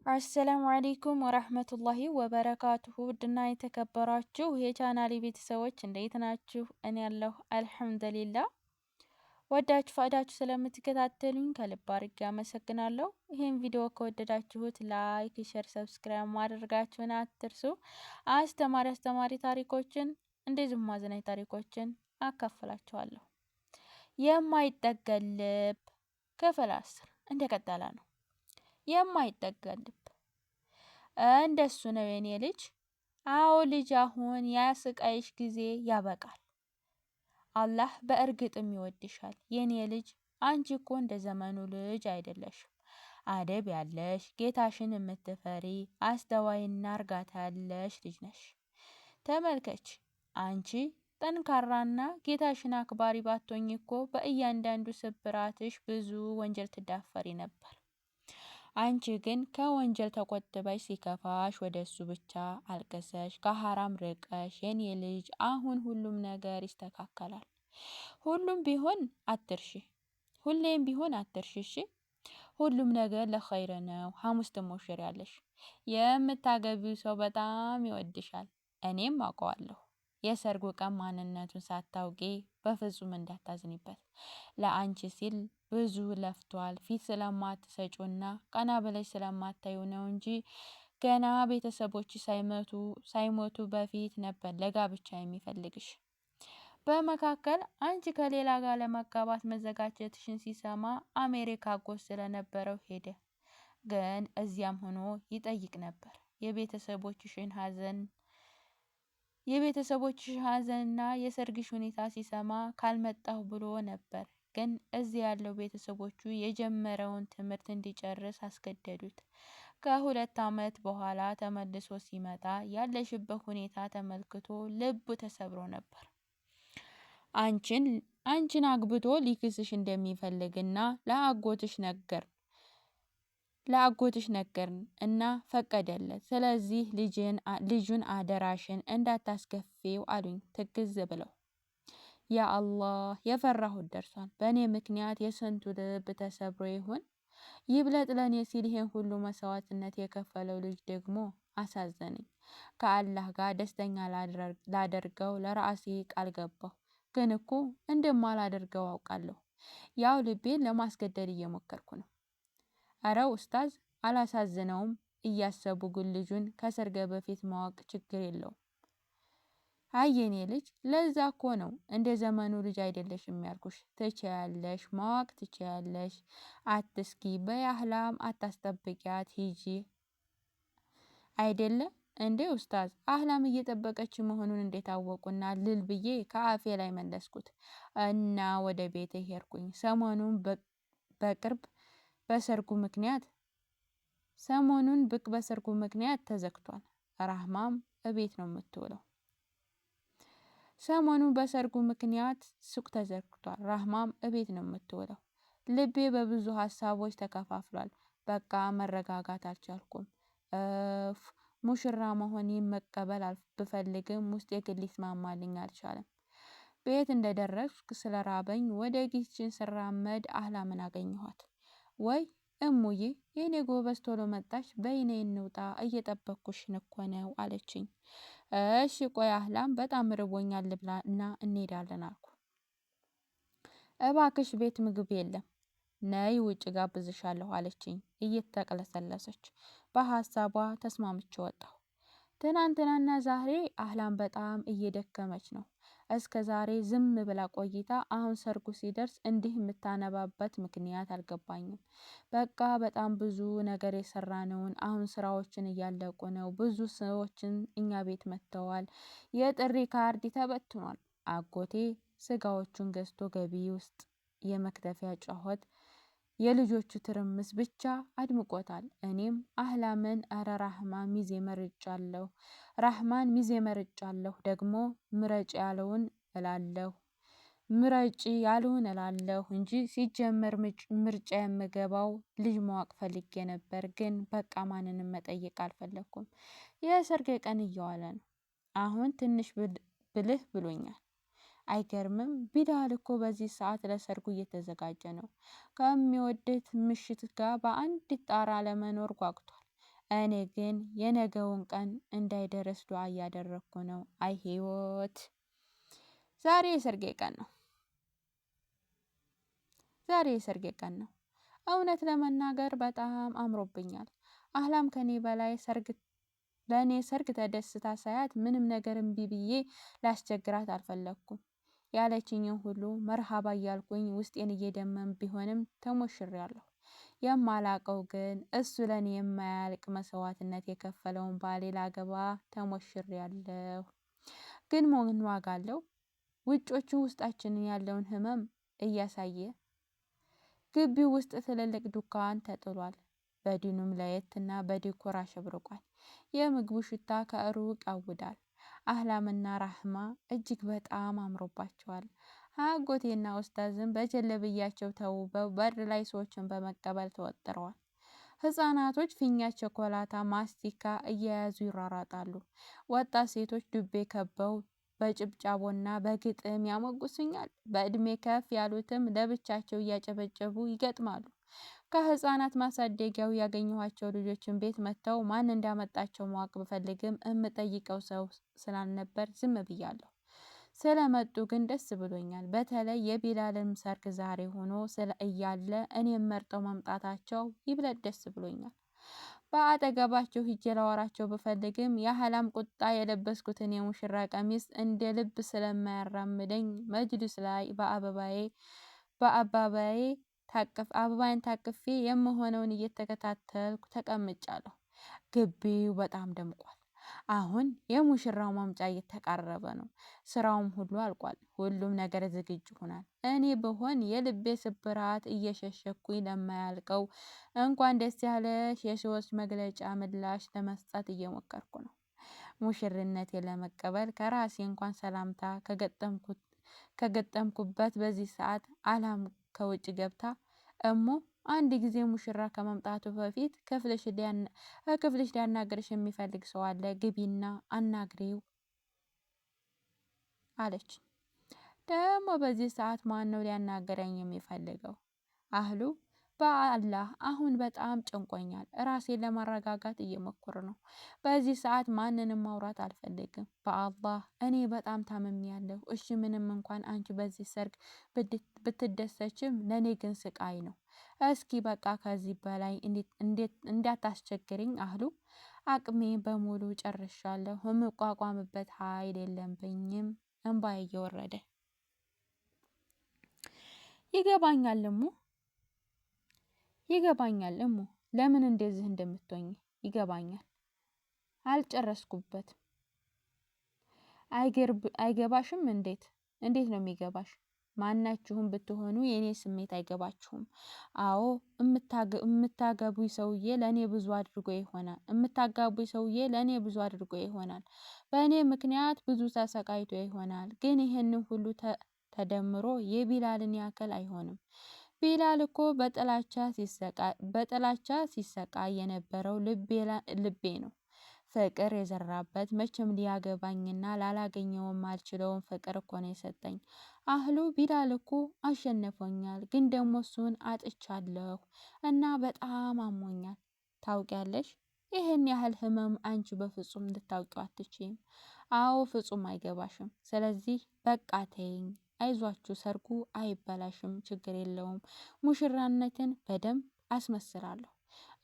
አሰላሙ አለይኩም ወራህመቱላሂ ወበረካቱሁ ውድና የተከበራችሁ የቻናሌ ቤተሰቦች እንዴት ናችሁ? እኔ ያለሁ አልሐምዱሊላህ። ወዳችሁ ፈቅዳችሁ ስለምትከታተሉኝ ከልብ አድርጌ አመሰግናለሁ። ይህን ቪዲዮ ከወደዳችሁት ላይክ፣ ሼር፣ ሰብስክራይብ ማድረጋችሁን አትርሱ። አስተማሪ ታሪኮችን እንደዚሁም አዝናኝ ታሪኮችን አካፍላችኋለሁ። የማይጠገብ ልብ ክፍል 10 እንደቀጠለ ነው። የማይጠገብ ልብ እንደሱ ነው የኔ ልጅ። አዎ ልጅ፣ አሁን ያስቃይሽ ጊዜ ያበቃል። አላህ በእርግጥም ይወድሻል የኔ ልጅ። አንቺ እኮ እንደ ዘመኑ ልጅ አይደለሽም። አደብ ያለሽ፣ ጌታሽን የምትፈሪ፣ አስተዋይና እርጋታ ያለሽ ልጅ ነሽ። ተመልከች፣ አንቺ ጠንካራና ጌታሽን አክባሪ ባትሆኚ እኮ በእያንዳንዱ ስብራትሽ ብዙ ወንጀል ትዳፈሪ ነበር። አንቺ ግን ከወንጀል ተቆጥበሽ ሲከፋሽ ወደ እሱ ብቻ አልቅሰሽ ከሐራም ርቀሽ የኔ ልጅ፣ አሁን ሁሉም ነገር ይስተካከላል። ሁሌም ቢሆን አትርሺ እሺ። ሁሉም ነገር ለኸይር ነው። ሐሙስ ትሞሽሪያለሽ። የምታገቢው ሰው በጣም ይወድሻል። እኔም አውቀዋለሁ። የሰርጉ ቀን ማንነቱን ሳታውቂ በፍጹም እንዳታዝኒበት። ለአንቺ ሲል ብዙ ለፍቷል። ፊት ስለማትሰጩና ቀና ብለሽ ስለማታዩ ነው እንጂ ገና ቤተሰቦች ሳይሞቱ በፊት ነበር ለጋብቻ የሚፈልግሽ። በመካከል አንቺ ከሌላ ጋር ለመጋባት መዘጋጀትሽን ሲሰማ አሜሪካ አጎት ስለነበረው ሄደ። ግን እዚያም ሆኖ ይጠይቅ ነበር። የቤተሰቦችሽ ሀዘንና የሰርግሽ ሁኔታ ሲሰማ ካልመጣሁ ብሎ ነበር። ግን እዚህ ያለው ቤተሰቦቹ የጀመረውን ትምህርት እንዲጨርስ አስገደዱት። ከ2 ዓመት በኋላ ተመልሶ ሲመጣ ያለሽበት ሁኔታ ተመልክቶ ልቡ ተሰብሮ ነበር። አንቺን አግብቶ ሊክስሽ እንደሚፈልግና ለአጎትሽ ነገርን እና ፈቀደለት። ስለዚህ ልጁን አደራሽን እንዳታስከፊው አሉኝ ትክዝ ብለው። ያ አላህ፣ የፈራሁት ደርሷል። በእኔ ምክንያት የስንቱ ልብ ተሰብሮ ይሆን? ይብለጥ ለእኔ ሲል ይሄን ሁሉ መስዋዕትነት የከፈለው ልጅ ደግሞ አሳዘነኝ። ከአላህ ጋር ደስተኛ ላደርገው ለራሴ ቃል ገባሁ። ግን እኮ እንደማላደርገው አውቃለሁ። ያው ልቤን ለማስገደድ እየሞከርኩ ነው። አረ ኡስታዝ፣ አላሳዝነውም እያሰቡ ግን ልጁን ከሰርገ በፊት ማወቅ ችግር የለውም። አይ የኔ ልጅ፣ ለዛ እኮ ነው እንደ ዘመኑ ልጅ አይደለሽም ያልኩሽ። ትችያለሽ፣ ማወቅ ትችያለሽ። አትስኪ፣ በያህላም አታስጠብቂያት ሂጂ አይደለ እንዴ ኡስታዝ? አህላም እየጠበቀች መሆኑን እንዴት አወቁና ልል ብዬ ከአፌ ላይ መለስኩት እና ወደ ቤቴ ሄድኩኝ። ሰሞኑን በሰርጉ ምክንያት ተዘግቷል። ራህማም እቤት ነው የምትውለው። ሰሞኑን በሰርጉ ምክንያት ሱቅ ተዘግቷል። ራህማም እቤት ነው የምትውለው። ልቤ በብዙ ሀሳቦች ተከፋፍሏል። በቃ መረጋጋት አልቻልኩም። ሙሽራ መሆኔን መቀበል ብፈልግም ውስጤ ግን ሊስማማልኝ አልቻለም። ቤት እንደደረስኩ ስለራበኝ ወደ ኪችን ስራመድ አህላምን አገኘኋት። ወይ እሙዬ፣ የኔ ጎበዝ ቶሎ መጣሽ፣ በይ ነይ እንውጣ፣ እየጠበቅኩሽ እኮ ነው አለችኝ። እሺ ቆይ አህላም፣ በጣም ርቦኛል፣ ልብላ እና እንሄዳለን አልኩ። እባክሽ ቤት ምግብ የለም፣ ነይ ውጭ ጋብዝሻለሁ አለችኝ እየተቅለሰለሰች። በሀሳቧ ተስማምቼ ወጣሁ። ትናንትናና ዛሬ አህላም በጣም እየደከመች ነው። እስከ ዛሬ ዝም ብላ ቆይታ አሁን ሰርጉ ሲደርስ እንዲህ የምታነባበት ምክንያት አልገባኝም። በቃ በጣም ብዙ ነገር የሰራነውን አሁን ስራዎችን እያለቁ ነው። ብዙ ሰዎችን እኛ ቤት መጥተዋል። የጥሪ ካርድ ተበትኗል። አጎቴ ስጋዎቹን ገዝቶ ገቢ ውስጥ የመክተፊያ ጩኸት፣ የልጆቹ ትርምስ ብቻ አድምቆታል። እኔም አህላምን አረ ራህማን ሚዜ መርጫለሁ ደግሞ ምረጭ ያለውን እላለሁ እንጂ ሲጀመር ምርጫ የምገባው ልጅ ማወቅ ፈልጌ ነበር። ግን በቃ ማንንም መጠየቅ አልፈለኩም። የሰርጌ ቀን እየዋለ ነው። አሁን ትንሽ ብልህ ብሎኛል። አይገርምም? ቢላል እኮ በዚህ ሰዓት ለሰርጉ እየተዘጋጀ ነው። ከሚወደት ምሽት ጋር በአንድ ጣራ ለመኖር ጓጉቷል። እኔ ግን የነገውን ቀን እንዳይደርስ ዱዓ እያደረግኩ ነው። አይ ህይወት! ዛሬ የሰርጌ ቀን ነው። ዛሬ የሰርጌ ቀን ነው። እውነት ለመናገር በጣም አምሮብኛል። አህላም ከኔ በላይ ለእኔ ሰርግ ተደስታ ሳያት ምንም ነገር እምቢ ብዬ ላስቸግራት አልፈለግኩም። ያለችኝን ሁሉ መርሃባ እያልኩኝ ውስጤን እየደመም ቢሆንም ተሞሽሬያለሁ። የማላቀው ግን እሱ ለእኔ የማያልቅ መስዋዕትነት የከፈለውን ባሌ ላገባ ተሞሽሬያለሁ። ግን ምን ዋጋ አለው? ውጮቹ ውስጣችንን ያለውን ህመም እያሳየ ግቢው ውስጥ ትልልቅ ዱካን ተጥሏል። በዲኑም ለየትና በዲኮር አሸብርቋል። የምግቡ ሽታ ከሩቅ ያውዳል። አህላምና ራህማ እጅግ በጣም አምሮባቸዋል። አጎቴና ኡስታዝም በጀለብያቸው ተውበው በር ላይ ሰዎችን በመቀበል ተወጥረዋል። ህፃናቶች ፊኛ፣ ቸኮላታ፣ ማስቲካ እየያዙ ይሯሯጣሉ። ወጣት ሴቶች ዱቤ ከበው በጭብጫቦና በግጥም ያሞግሱኛል። በእድሜ ከፍ ያሉትም ለብቻቸው እያጨበጨቡ ይገጥማሉ። ከህፃናት ማሳደጊያው ያገኘኋቸው ልጆችን ቤት መጥተው ማን እንዳመጣቸው ማወቅ ብፈልግም እምጠይቀው ሰው ስላልነበር ዝም ብያለሁ። ስለመጡ ግን ደስ ብሎኛል። በተለይ የቢላልም ሰርግ ዛሬ ሆኖ እያለ እኔም መርጠው መምጣታቸው ይብለጥ ደስ ብሎኛል። በአጠገባቸው ሂጄ ላወራቸው ብፈልግም የአህላም ቁጣ የለበስኩትን የሙሽራ ቀሚስ እንደ ልብ ስለማያራምደኝ መጅልስ ላይ አበባዬን ታቅፌ የምሆነውን እየተከታተልኩ ተቀምጫለሁ። ግቢው በጣም ደምቋል። አሁን የሙሽራው ማምጫ እየተቃረበ ነው። ስራውም ሁሉ አልቋል። ሁሉም ነገር ዝግጁ ሆኗል። እኔ ብሆን የልቤ ስብራት እየሸሸኩኝ ለማያልቀው እንኳን ደስ ያለሽ የሰዎች መግለጫ ምላሽ ለመስጠት እየሞከርኩ ነው። ሙሽርነቴን ለመቀበል ከራሴ እንኳን ሰላምታ ከገጠምኩበት በዚህ ሰዓት አህላም ከውጭ ገብታ እሞ አንድ ጊዜ ሙሽራ ከመምጣቱ በፊት ክፍልሽ ሊያናግርሽ የሚፈልግ ሰው አለ፣ ግቢና አናግሪው አለች። ደግሞ በዚህ ሰዓት ማን ነው ሊያናገረኝ የሚፈልገው? አህሉ በአላህ አሁን በጣም ጨንቆኛል። ራሴን ለማረጋጋት እየሞከሩ ነው። በዚህ ሰዓት ማንንም ማውራት አልፈልግም። በአላህ እኔ በጣም ታምሜያለሁ። እሺ ምንም እንኳን አንቺ በዚህ ሰርግ ብትደሰችም ለእኔ ግን ስቃይ ነው። እስኪ በቃ ከዚህ በላይ እንዳታስቸግሪኝ አህሉ። አቅሜ በሙሉ ጨርሻለሁ። የምቋቋምበት ኃይል የለብኝም። እንባዬ እየወረደ ይገባኛል እሙ ለምን እንደዚህ እንደምትሆኝ ይገባኛል። አልጨረስኩበትም። አይገባሽም? እንዴት ነው የሚገባሽ? ማናችሁም ብትሆኑ የኔ ስሜት አይገባችሁም። አዎ የምታገቡኝ ሰውዬ ለኔ ብዙ አድርጎ ይሆናል። በእኔ ምክንያት ብዙ ተሰቃይቶ ይሆናል። ግን ይህንን ሁሉ ተደምሮ የቢላልን ያክል አይሆንም። ቢላል እኮ በጥላቻ ሲሰቃይ የነበረው ልቤ ነው። ፍቅር የዘራበት መቼም ሊያገባኝና ላላገኘውም አልችለውም ፍቅር እኮ ነው የሰጠኝ። አህሉ ቢላል እኮ አሸንፎኛል፣ ግን ደግሞ እሱን አጥቻለሁ እና በጣም አሞኛል። ታውቂያለሽ? ይህን ያህል ህመም አንቺ በፍጹም ልታውቂው አትችይም። አዎ ፍጹም አይገባሽም። ስለዚህ በቃ ተይኝ። አይዟችሁ፣ ሰርጉ አይበላሽም፣ ችግር የለውም። ሙሽራነትን በደንብ አስመስላለሁ።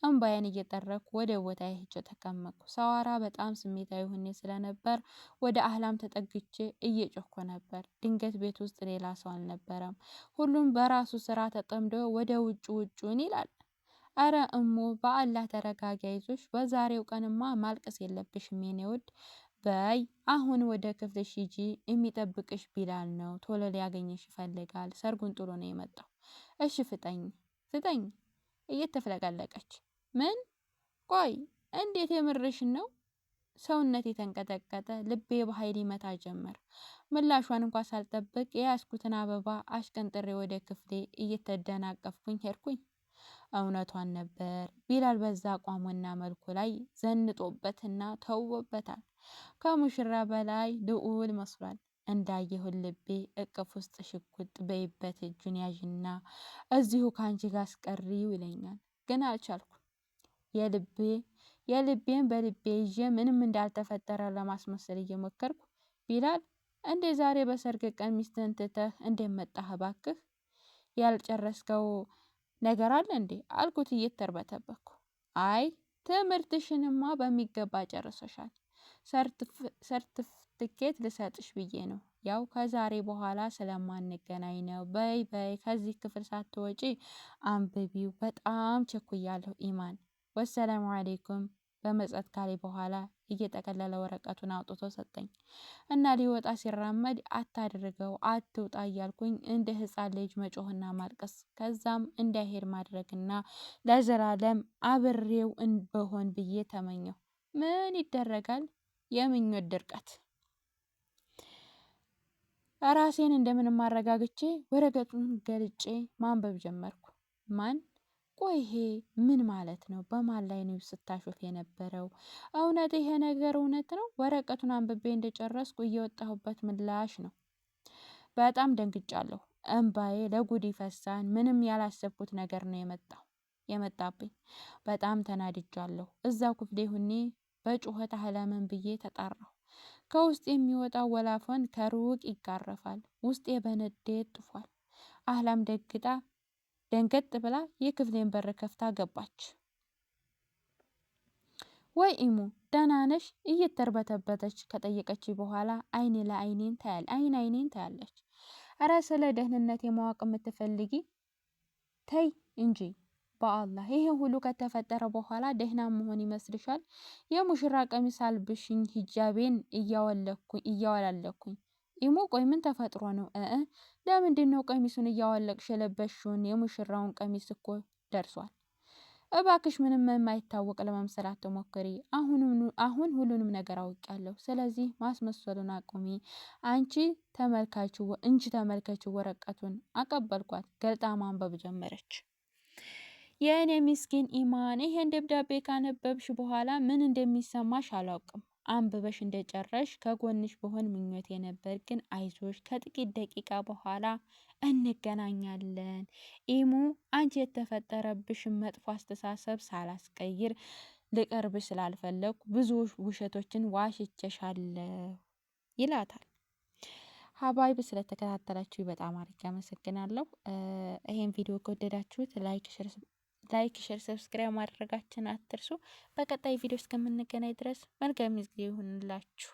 እንባዬን እየጠረኩ ወደ ቦታዬ ሄጄ ተቀመጥኩ። ሳዋራ በጣም ስሜታዊ ሆኜ ስለነበር ወደ አህላም ተጠግቼ እየጮህኩ ነበር። ድንገት ቤት ውስጥ ሌላ ሰው አልነበረም። ሁሉም በራሱ ስራ ተጠምዶ ወደ ውጩን ይላል። አረ እሞ በአላህ ተረጋጊ፣ አይዞሽ። በዛሬው ቀንማ ማልቀስ የለብሽም የኔ ውድ። በይ አሁን ወደ ክፍልሽ ሂጂ፣ የሚጠብቅሽ ቢላል ነው። ቶሎ ሊያገኝሽ ይፈልጋል። ሰርጉን ጥሎ ነው የመጣው። እሺ ፍጠኝ እየተፍለቀለቀች። ምን? ቆይ እንዴት? የምርሽን ነው? ሰውነቴ ተንቀጠቀጠ። ልቤ በኃይል ይመታ ጀመር። ምላሿን እንኳ ሳልጠብቅ የያዝኩትን አበባ አሽቀንጥሬ ወደ ክፍሌ እየተደናቀፍኩኝ ሄድኩኝ። እውነቷን ነበር። ቢላል በዛ አቋሙና መልኩ ላይ ዘንጦበትና ተውቦበታል። ከሙሽራ በላይ ልዑል መስሏል። እንዳየሁን ልቤ እቅፍ ውስጥ ሽጉጥ በይበት፣ እጁን ያዥና እዚሁ ከአንቺ ጋር አስቀሪው ይለኛል። ግን አልቻልኩም። የልቤን በልቤ ይዤ ምንም እንዳልተፈጠረ ለማስመሰል እየሞከርኩ ቢላል እንዴ ዛሬ በሰርግ ቀን ሚስትህን ትተህ እንዴት መጣህ? እባክህ ያልጨረስከው ነገር አለ እንዴ አልኩት እየተርበተበኩ። አይ ትምህርትሽንማ በሚገባ ጨርሰሻል። ሰርቲፊኬት ልሰጥሽ ብዬ ነው። ያው ከዛሬ በኋላ ስለማንገናኝ ነው። በይ በይ ከዚህ ክፍል ሳትወጪ አንብቢው። በጣም ቸኩያለሁ ኢማን። ወሰላሙ አሌይኩም በመጸት ካሌ በኋላ እየጠቀለለ ወረቀቱን አውጥቶ ሰጠኝ እና ሊወጣ ሲራመድ አታድርገው፣ አትውጣ እያልኩኝ እንደ ሕፃን ልጅ መጮህና ማልቀስ ከዛም እንዳይሄድ ማድረግና ለዘላለም አብሬው በሆን ብዬ ተመኘሁ። ምን ይደረጋል፣ የምኞት ድርቀት። ራሴን እንደምንም አረጋግቼ ወረቀቱን ገልጬ ማንበብ ጀመርኩ። ማን ቆይ ይሄ ምን ማለት ነው? በማን ላይ ነው ስታሾፍ የነበረው? እውነት ይሄ ነገር እውነት ነው? ወረቀቱን አንብቤ እንደጨረስኩ እየወጣሁበት ምላሽ ነው። በጣም ደንግጫለሁ። እንባዬ ለጉድ ይፈሳን። ምንም ያላሰብኩት ነገር ነው የመጣብኝ። በጣም ተናድጃለሁ። እዛው ክፍሌ ሁኔ በጩኸት አህለምን ብዬ ተጣራሁ። ከውስጥ የሚወጣው ወላፈን ከሩቅ ይጋረፋል። ውስጤ በንዴት ጥፏል። አህላም ደንገጥ ብላ የክፍሌን በር ከፍታ ገባች። ወይ ኢሙ ደህና ነሽ? እየተርበተበተች ከጠየቀች በኋላ አይኔን ታያለች። እረ ስለ ደህንነት የማወቅ የምትፈልጊ ተይ እንጂ በአላህ። ይሄ ሁሉ ከተፈጠረ በኋላ ደህና መሆን ይመስልሻል? የሙሽራ ቀሚስ አልብሽኝ ሂጃቤን እያወላለኩኝ። ኢሙ ቆይ ምን ተፈጥሮ ነው? ለምንድን ነው ቀሚሱን እያወለቅሽ የለበሽውን? የሙሽራውን ቀሚስ እኮ ደርሷል። እባክሽ ምንም የማይታወቅ ለመምሰል አትሞክሪ። አሁን ሁሉንም ነገር አውቄያለሁ። ስለዚህ ማስመሰሉን አቁሚ። ተመልካቹ ወረቀቱን አቀበልኳት። ገልጣ ማንበብ ጀመረች። የእኔ ምስኪን ኢማን፣ ይሄን ደብዳቤ ካነበብሽ በኋላ ምን እንደሚሰማሽ አላውቅም። አንብበሽ እንደጨረሽ ከጎንሽ በሆን ምኞቴ ነበር። ግን አይዞሽ፣ ከጥቂት ደቂቃ በኋላ እንገናኛለን። ኢሙ፣ አንቺ የተፈጠረብሽን መጥፎ አስተሳሰብ ሳላስቀይር ልቀርብሽ ስላልፈለኩ ብዙ ውሸቶችን ዋሽቸሻለሁ ይላታል። ሀባይብ ስለተከታተላችሁ በጣም አድርጌ አመሰግናለሁ። ይሄን ቪዲዮ ከወደዳችሁት ላይክ፣ ሼር፣ ሰብስክራይብ ማድረጋችን አትርሱ። በቀጣይ ቪዲዮ እስከምንገናኝ ድረስ መልካም ጊዜ ይሁንላችሁ።